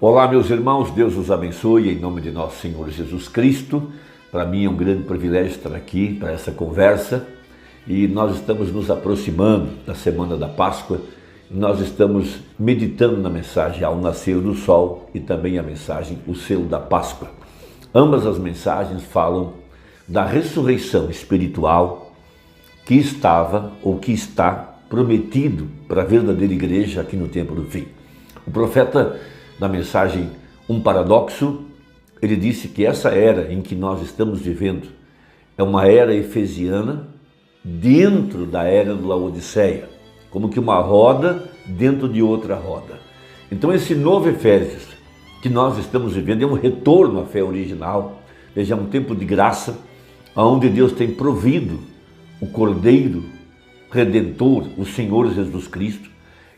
Olá, meus irmãos, Deus os abençoe em nome de nosso Senhor Jesus Cristo. Para mim é um grande privilégio estar aqui para essa conversa e nós estamos nos aproximando da Semana da Páscoa. Nós estamos meditando na mensagem Ao Nascer do Sol e também a mensagem O Selo da Páscoa. Ambas as mensagens falam da ressurreição espiritual que estava ou que está prometido para a verdadeira igreja aqui no tempo do fim. O profeta, na mensagem Um Paradoxo, ele disse que essa era em que nós estamos vivendo é uma era efesiana dentro da era do Laodiceia, como que uma roda dentro de outra roda. Então esse novo Efésios que nós estamos vivendo é um retorno à fé original. Veja, é um tempo de graça, onde Deus tem provido o Cordeiro Redentor, o Senhor Jesus Cristo,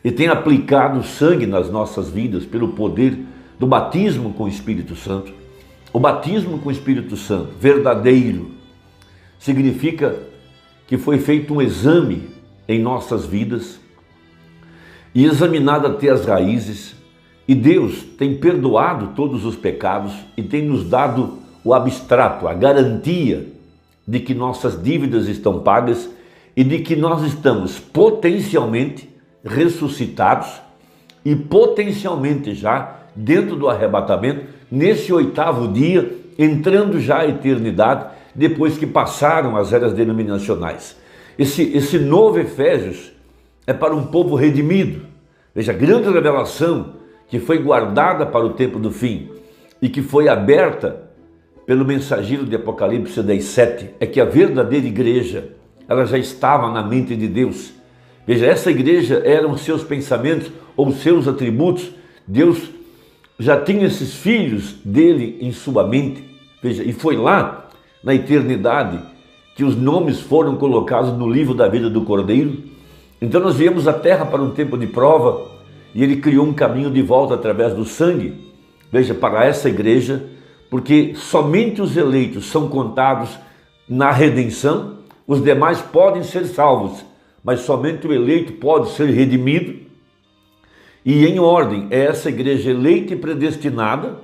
e tem aplicado sangue nas nossas vidas pelo poder do batismo com o Espírito Santo. O batismo com o Espírito Santo, verdadeiro, significa que foi feito um exame em nossas vidas e examinado até as raízes, e Deus tem perdoado todos os pecados e tem nos dado o abstrato, a garantia de que nossas dívidas estão pagas e de que nós estamos potencialmente ressuscitados e potencialmente já dentro do arrebatamento, nesse 8º dia, entrando já à eternidade, depois que passaram as eras denominacionais. Esse novo Efésios é para um povo redimido. Veja, a grande revelação que foi guardada para o tempo do fim e que foi aberta pelo mensageiro de Apocalipse 10:7 é que a verdadeira igreja, ela já estava na mente de Deus. Veja, essa igreja eram seus pensamentos ou seus atributos. Deus já tinha esses filhos dele em sua mente. Veja, e foi lá na eternidade que os nomes foram colocados no livro da vida do Cordeiro. Então nós viemos à terra para um tempo de prova e ele criou um caminho de volta através do sangue. Veja, para essa igreja, porque somente os eleitos são contados na redenção, os demais podem ser salvos, mas somente o eleito pode ser redimido. E em ordem, é essa igreja eleita e predestinada,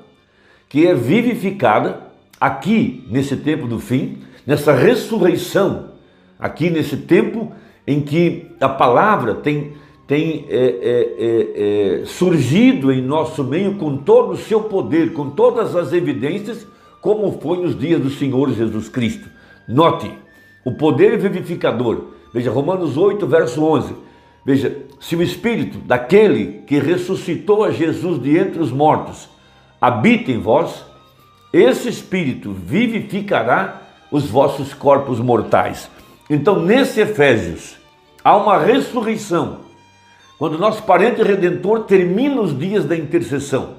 que é vivificada aqui nesse tempo do fim, nessa ressurreição, aqui nesse tempo em que a palavra tem surgido em nosso meio com todo o seu poder, com todas as evidências, como foi nos dias do Senhor Jesus Cristo. Note, o poder vivificador. Veja, Romanos 8, verso 11. Veja, se o Espírito daquele que ressuscitou a Jesus de entre os mortos habita em vós, esse Espírito vivificará os vossos corpos mortais. Então, nesse Efésios, há uma ressurreição. Quando nosso parente redentor termina os dias da intercessão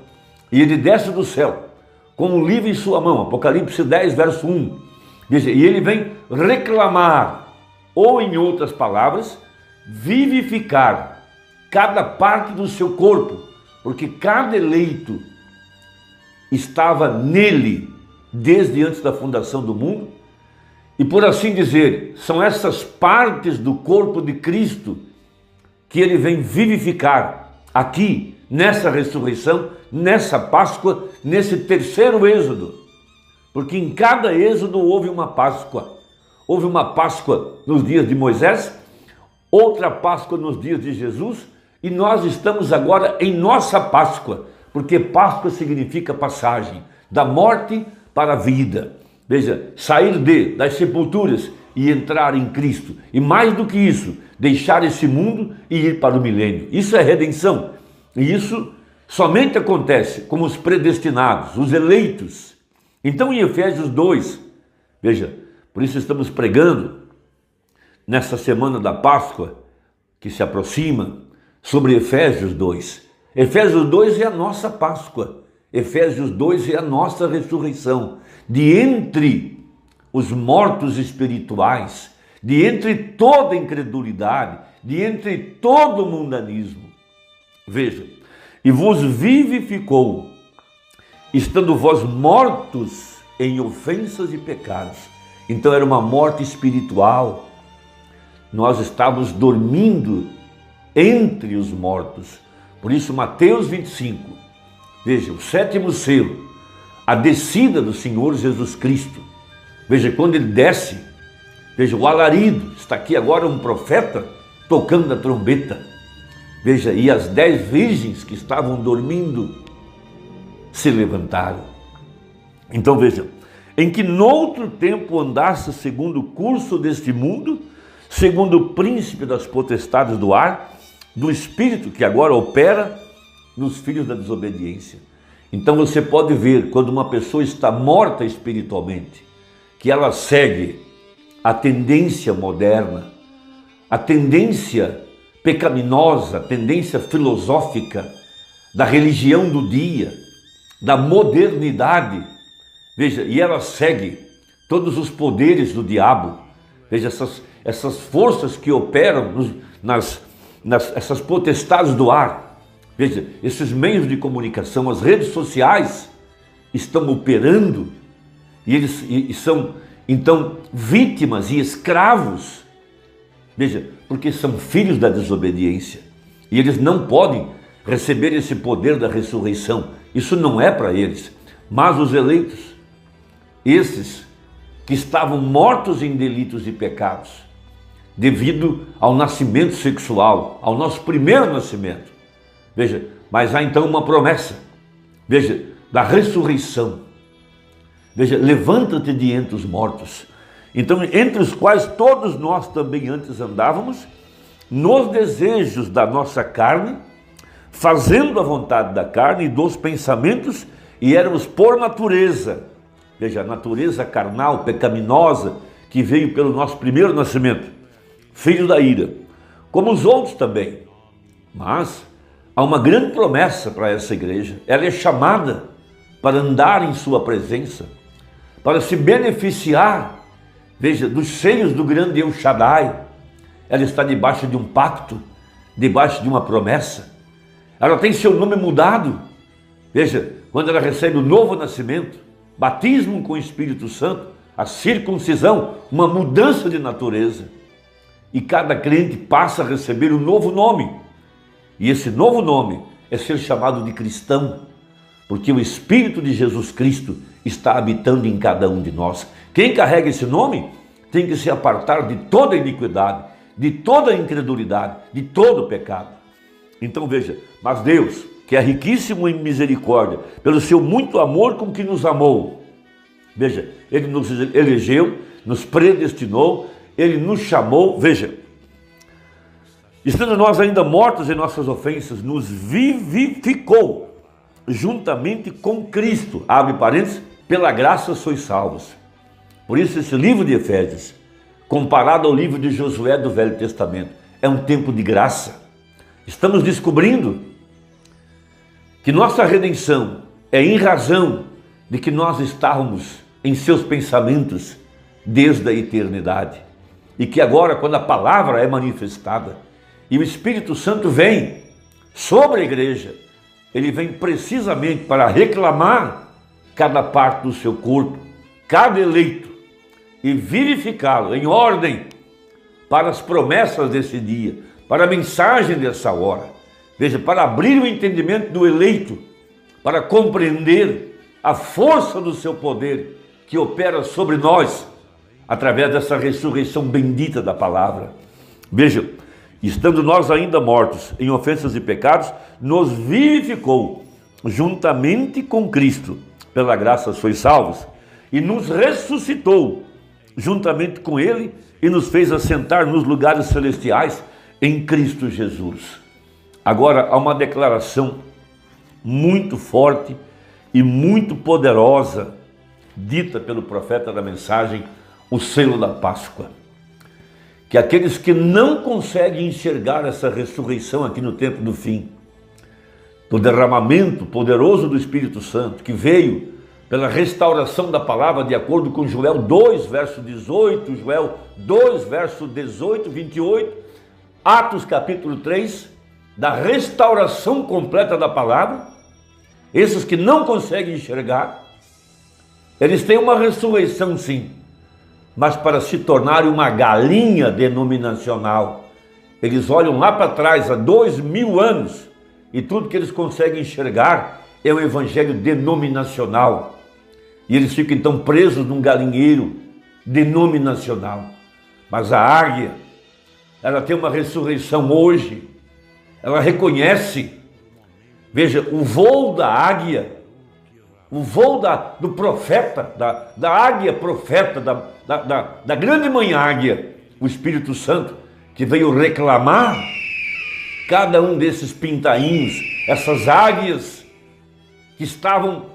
e ele desce do céu com um livro em sua mão, Apocalipse 10, verso 1, veja, e ele vem reclamar, ou em outras palavras, vivificar cada parte do seu corpo, porque cada eleito estava nele desde antes da fundação do mundo, e por assim dizer, são essas partes do corpo de Cristo que ele vem vivificar aqui, nessa ressurreição, nessa Páscoa, nesse terceiro êxodo. Porque em cada êxodo houve uma Páscoa. Houve uma Páscoa nos dias de Moisés, outra Páscoa nos dias de Jesus, e nós estamos agora em nossa Páscoa, porque Páscoa significa passagem da morte para a vida. Veja, sair das sepulturas e entrar em Cristo. E mais do que isso, deixar esse mundo e ir para o milênio. Isso é redenção. E isso somente acontece com os predestinados, os eleitos. Então em Efésios 2, veja, por isso estamos pregando nessa semana da Páscoa que se aproxima sobre Efésios 2. Efésios 2 é a nossa Páscoa. Efésios 2 é a nossa ressurreição. De entre os mortos espirituais, de entre toda incredulidade, de entre todo mundanismo. Veja, e vos vivificou, estando vós mortos em ofensas e pecados. Então era uma morte espiritual. Nós estávamos dormindo entre os mortos. Por isso Mateus 25 Veja, o sétimo selo, a descida do Senhor Jesus Cristo. Veja, quando ele desce, veja, o alarido, está aqui agora um profeta tocando a trombeta. Veja, e as 10 virgens que estavam dormindo se levantaram. Então veja, em que noutro tempo andasse segundo o curso deste mundo, segundo o príncipe das potestades do ar, do espírito que agora opera nos filhos da desobediência. Então você pode ver, quando uma pessoa está morta espiritualmente, que ela segue a tendência moderna, a tendência pecaminosa, a tendência filosófica da religião do dia, da modernidade. Veja, e ela segue todos os poderes do diabo. Veja, essas forças que operam essas potestades do ar. Veja, esses meios de comunicação, as redes sociais estão operando e eles são, então, vítimas e escravos. Veja, porque são filhos da desobediência e eles não podem receber esse poder da ressurreição. Isso não é para eles, mas os eleitos, esses que estavam mortos em delitos e pecados, devido ao nascimento sexual, ao nosso primeiro nascimento. Veja, mas há então uma promessa, veja, da ressurreição. Veja, levanta-te de entre os mortos. Então, entre os quais todos nós também antes andávamos, nos desejos da nossa carne, fazendo a vontade da carne e dos pensamentos, e éramos por natureza, veja, a natureza carnal, pecaminosa, que veio pelo nosso primeiro nascimento, filho da ira, como os outros também. Mas há uma grande promessa para essa igreja. Ela é chamada para andar em sua presença, para se beneficiar, veja, dos seios do grande El Shaddai. Ela está debaixo de um pacto, debaixo de uma promessa. Ela tem seu nome mudado. Veja, quando ela recebe o novo nascimento, batismo com o Espírito Santo, a circuncisão, uma mudança de natureza. E cada crente passa a receber um novo nome. E esse novo nome é ser chamado de cristão, porque o Espírito de Jesus Cristo está habitando em cada um de nós. Quem carrega esse nome tem que se apartar de toda iniquidade, de toda incredulidade, de todo pecado. Então veja, mas Deus, que é riquíssimo em misericórdia, pelo seu muito amor com que nos amou, veja, Ele nos elegeu, nos predestinou, Ele nos chamou, veja, estando nós ainda mortos em nossas ofensas, nos vivificou juntamente com Cristo, abre parênteses, pela graça sois salvos. Por isso esse livro de Efésios, comparado ao livro de Josué do Velho Testamento, é um tempo de graça. Estamos descobrindo que nossa redenção é em razão de que nós estávamos em seus pensamentos desde a eternidade. E que agora, quando a palavra é manifestada e o Espírito Santo vem sobre a igreja, ele vem precisamente para reclamar cada parte do seu corpo, cada eleito, e vivificá-lo em ordem para as promessas desse dia, para a mensagem dessa hora. Veja, para abrir o entendimento do eleito, para compreender a força do seu poder que opera sobre nós através dessa ressurreição bendita da palavra. Veja, estando nós ainda mortos em ofensas e pecados, nos vivificou juntamente com Cristo, pela graça sois salvos, e nos ressuscitou juntamente com Ele e nos fez assentar nos lugares celestiais em Cristo Jesus. Agora há uma declaração muito forte e muito poderosa, dita pelo profeta da mensagem, o selo da Páscoa. Que aqueles que não conseguem enxergar essa ressurreição aqui no tempo do fim, do derramamento poderoso do Espírito Santo, que veio pela restauração da palavra, de acordo com Joel 2, verso 18, Joel 2, verso 18, 28, Atos capítulo 3, da restauração completa da palavra. Esses que não conseguem enxergar, eles têm uma ressurreição sim, mas para se tornarem uma galinha denominacional, eles olham lá para trás, há 2000 anos, e tudo que eles conseguem enxergar é um evangelho denominacional. E eles ficam então presos num galinheiro denominacional. Mas a águia, ela tem uma ressurreição hoje. Ela reconhece, veja, o voo da águia, o voo do profeta, da águia profeta, da grande mãe águia, o Espírito Santo, que veio reclamar cada um desses pintainhos, essas águias que estavam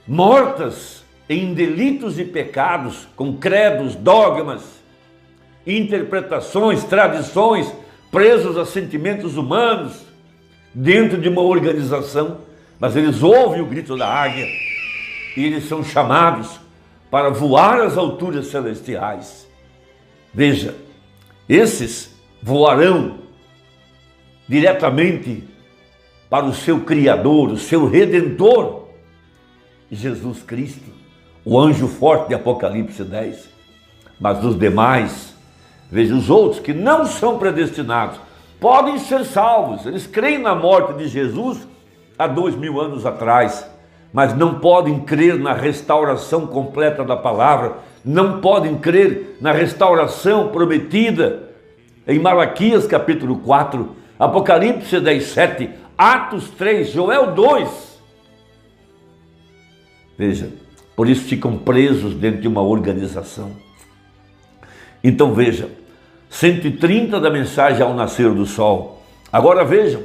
mortas em delitos e pecados, com credos, dogmas, interpretações, tradições, presos a sentimentos humanos, dentro de uma organização, mas eles ouvem o grito da águia e eles são chamados para voar às alturas celestiais. Veja, esses voarão diretamente para o seu Criador, o seu Redentor, Jesus Cristo, o anjo forte de Apocalipse 10. Mas os demais, veja, os outros que não são predestinados, podem ser salvos, eles creem na morte de Jesus há 2000 anos atrás, mas não podem crer na restauração completa da palavra, não podem crer na restauração prometida em Malaquias capítulo 4, Apocalipse 10, 7, Atos 3, Joel 2. Veja, por isso ficam presos dentro de uma organização. Então veja, 130 da mensagem ao nascer do sol. Agora vejam,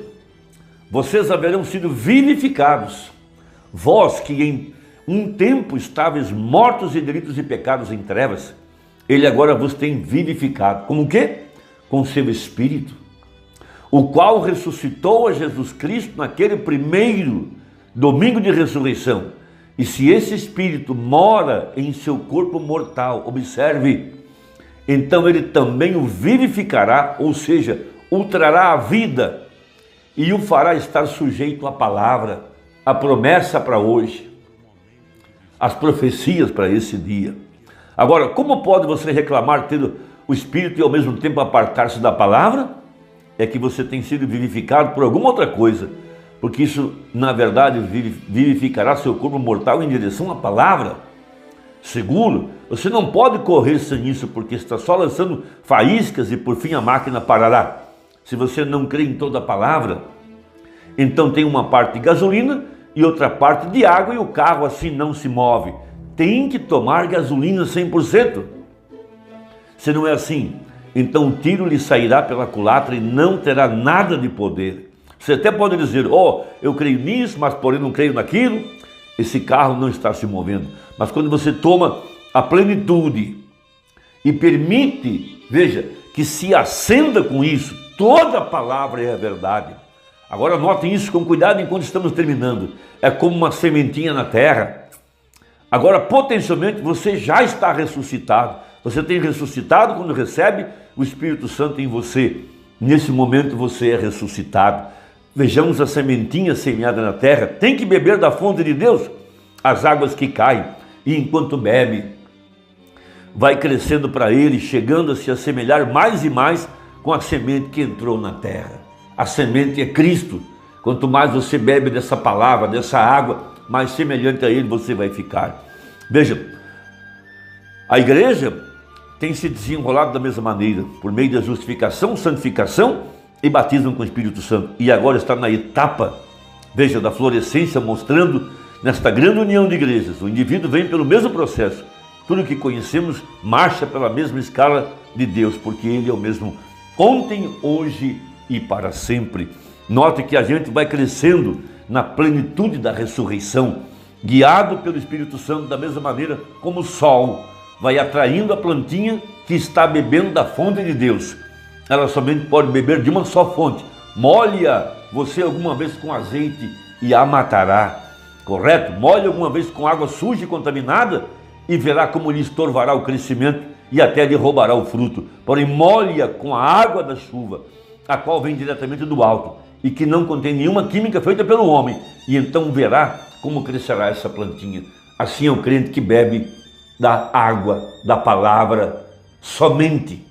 vocês haverão sido vivificados, vós que em um tempo estáveis mortos em delitos e pecados em trevas, ele agora vos tem vivificado. Como o quê? Com seu Espírito, o qual ressuscitou a Jesus Cristo naquele primeiro domingo de ressurreição. E se esse Espírito mora em seu corpo mortal, observe, então ele também o vivificará, ou seja, o trará à vida e o fará estar sujeito à palavra, à promessa para hoje, às profecias para esse dia. Agora, como pode você reclamar ter o Espírito e ao mesmo tempo apartar-se da palavra? É que você tem sido vivificado por alguma outra coisa, porque isso, na verdade, vivificará seu corpo mortal em direção à palavra. Seguro, você não pode correr sem isso, porque está só lançando faíscas e por fim a máquina parará. Se você não crê em toda a palavra, então tem uma parte de gasolina e outra parte de água e o carro assim não se move. Tem que tomar gasolina 100%. Se não é assim, então o tiro lhe sairá pela culatra e não terá nada de poder. Você até pode dizer, eu creio nisso, mas porém não creio naquilo. Esse carro não está se movendo. Mas quando você toma a plenitude e permite, veja, que se acenda com isso, toda a palavra é a verdade. Agora notem isso com cuidado enquanto estamos terminando. É como uma sementinha na terra. Agora potencialmente você já está ressuscitado. Você tem ressuscitado quando recebe o Espírito Santo em você. Nesse momento você é ressuscitado. Vejamos a sementinha semeada na terra. Tem que beber da fonte de Deus, as águas que caem. E enquanto bebe, vai crescendo para ele, chegando a se assemelhar mais e mais com a semente que entrou na terra. A semente é Cristo. Quanto mais você bebe dessa palavra, dessa água, mais semelhante a ele você vai ficar. Veja, a igreja tem se desenrolado da mesma maneira, por meio da justificação, santificação e batismo com o Espírito Santo. E agora está na etapa, veja, da florescência, mostrando nesta grande união de igrejas. O indivíduo vem pelo mesmo processo. Tudo que conhecemos marcha pela mesma escala de Deus, porque ele é o mesmo ontem, hoje e para sempre. Note que a gente vai crescendo na plenitude da ressurreição, guiado pelo Espírito Santo, da mesma maneira como o sol vai atraindo a plantinha que está bebendo da fonte de Deus. Ela somente pode beber de uma só fonte. Molhe-a você alguma vez com azeite e a matará. Correto? Molhe alguma vez com água suja e contaminada e verá como lhe estorvará o crescimento e até lhe roubará o fruto. Porém, molhe-a com a água da chuva, a qual vem diretamente do alto e que não contém nenhuma química feita pelo homem. E então verá como crescerá essa plantinha. Assim é o crente que bebe da água, da palavra somente.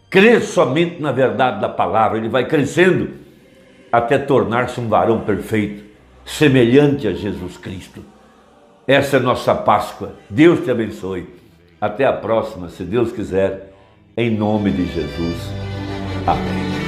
Crê somente na verdade da palavra. Ele vai crescendo até tornar-se um varão perfeito, semelhante a Jesus Cristo. Essa é a nossa Páscoa. Deus te abençoe. Até a próxima, se Deus quiser, em nome de Jesus. Amém.